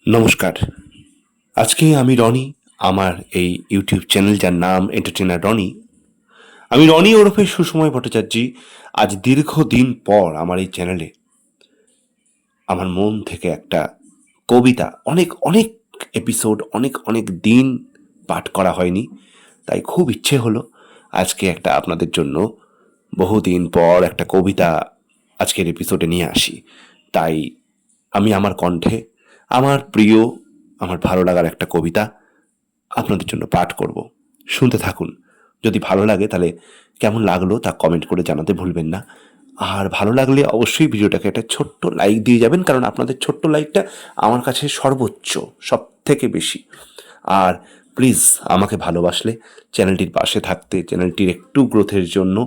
নমস্কার। আজকে আমি রনি, আমার এই ইউটিউব চ্যানেল যার নাম এন্টারটেনার রনি। আমি রনি ওরফে সুসময় ভট্টাচার্যী। আজ দীর্ঘদিন পর আমার এই চ্যানেলে আমার মন থেকে একটা কবিতা, অনেক অনেক এপিসোড, অনেক অনেক দিন পাঠ করা হয়নি, তাই খুব ইচ্ছে হলো আজকে একটা আপনাদের জন্য বহুদিন পর একটা কবিতা আজকের এপিসোডে নিয়ে আসি। তাই আমি আমার কণ্ঠে আমার প্রিয়, আমার ভালো লাগার একটা কবিতা আপনাদের জন্য পাঠ করব। শুনতে থাকুন। যদি ভালো লাগে তাহলে কেমন লাগলো তা কমেন্ট করে জানাতে ভুলবেন না। আর ভালো লাগলে অবশ্যই ভিডিওটাকে একটা ছোট্ট লাইক দিয়ে যাবেন, কারণ আপনাদের ছোট্ট লাইকটা আমার কাছে সর্বোচ্চ, সব থেকে বেশি। আর প্লিজ আমাকে ভালোবাসলে, চ্যানেলটির পাশে থাকতে, চ্যানেলটির একটু গ্রোথের জন্য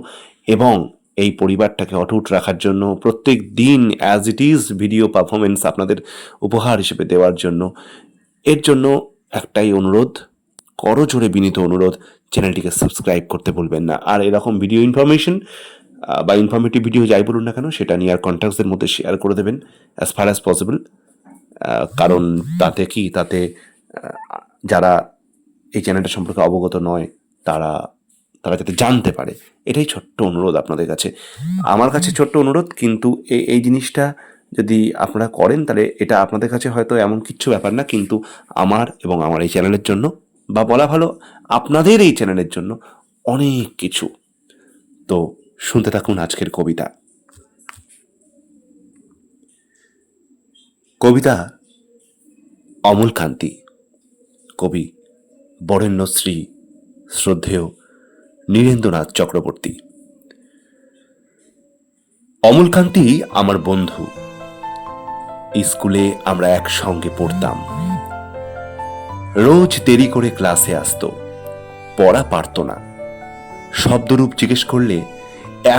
এবং এই পরিবারটাকে অটুট রাখার জন্য, প্রত্যেক দিন as it is video performance আপনাদের উপহার হিসেবে দেওয়ার জন্য, এর জন্য একটাই অনুরোধ, করজোড়ে বিনীত অনুরোধ, চ্যানেলটিকে সাবস্ক্রাইব করতে ভুলবেন না। আর এরকম ভিডিও ইনফরমেশন বা ইনফরমেটিভ ভিডিও যাই বলুন না কেন, সেটা নিয়ে আর কন্ট্যাক্টসদের মধ্যে শেয়ার করে দেবেন অ্যাজ ফার অ্যাজ পসিবল। কারণ তাতে যারা এই চ্যানেলটা সম্পর্কে অবগত নয় তারা তারা যাতে জানতে পারে, এটাই ছোট্ট অনুরোধ আপনাদের কাছে। আমার কাছে ছোট্ট অনুরোধ, কিন্তু এই জিনিসটা যদি আপনারা করেন তাহলে এটা আপনাদের কাছে হয়তো এমন কিচ্ছু ব্যাপার না, কিন্তু আমার এবং আমার এই চ্যানেলের জন্য, বা বলা ভালো আপনাদের এই চ্যানেলের জন্য অনেক কিছু। তো শুনতে থাকুন আজকের কবিতা। কবিতা অমলকান্তি, কবি বরেণ্যশ্রী শ্রদ্ধেয় নীরেন্দ্রনাথ চক্রবর্তী। অমলকান্তি আমার বন্ধু। স্কুলে আমরা একসঙ্গে পড়তাম। রোজ দেরি করে ক্লাসে আসতো, পড়া পারত না। শব্দরূপ জিজ্ঞেস করলে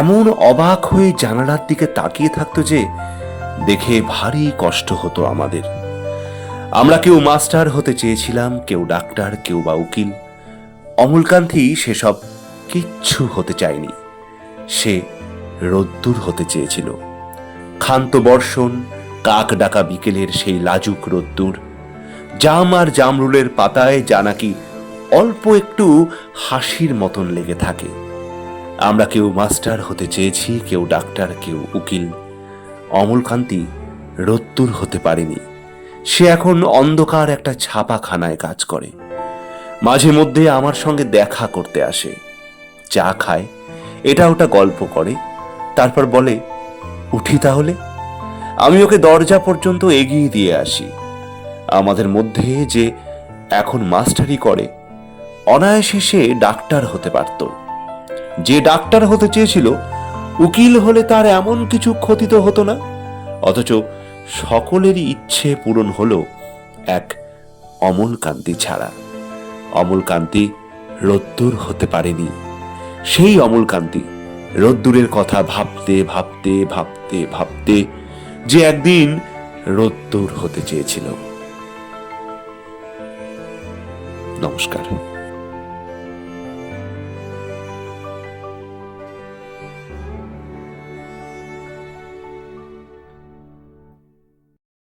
এমন অবাক হয়ে জানালার দিকে তাকিয়ে থাকতো যে দেখে ভারী কষ্ট হতো আমাদের। আমরা কেউ মাস্টার হতে চেয়েছিলাম, কেউ ডাক্তার, কেউ বা উকিল। অমলকান্তি সেসব কিচ্ছু হতে চায়নি। সে রোদ্দুর হতে চেয়েছিল। ক্ষান্ত বর্ষণ, কাক ডাকা বিকেলের সেই লাজুক রোদ্দুর, জাম আর জামরুলের পাতায় যা নাকি অল্প একটু হাসির মতন লেগে থাকে। আমরা কেউ মাস্টার হতে চেয়েছি, কেউ ডাক্তার, কেউ উকিল। অমলকান্তি রোদ্দুর হতে পারেনি। সে এখন অন্ধকার একটা ছাপাখানায় কাজ করে। মাঝে মধ্যে আমার সঙ্গে দেখা করতে আসে, চা খায়, এটা ওটা গল্প করে, তারপর বলে উঠি তাহলে। আমি ওকে দরজা পর্যন্ত এগিয়ে দিয়ে আসি। আমাদের মধ্যে যে এখন মাস্টারি করে, অনায়াসে সে ডাক্তার হতে পারত। যে ডাক্তার হতে চেয়েছিল, উকিল হলে তার এমন কিছু ক্ষতি তো হতো না। অথচ সকলেরই ইচ্ছে পূরণ হলো এক অমলকান্তি ছাড়া। অমলকান্তি রোদ্দুর হতে পারেনি। সেই অমলকান্তি রোদ্দুরের কথা ভাবতে ভাবতে ভাবতে ভাবতে যে একদিন রোদ্দুর হতে চেয়েছিল। নমস্কার।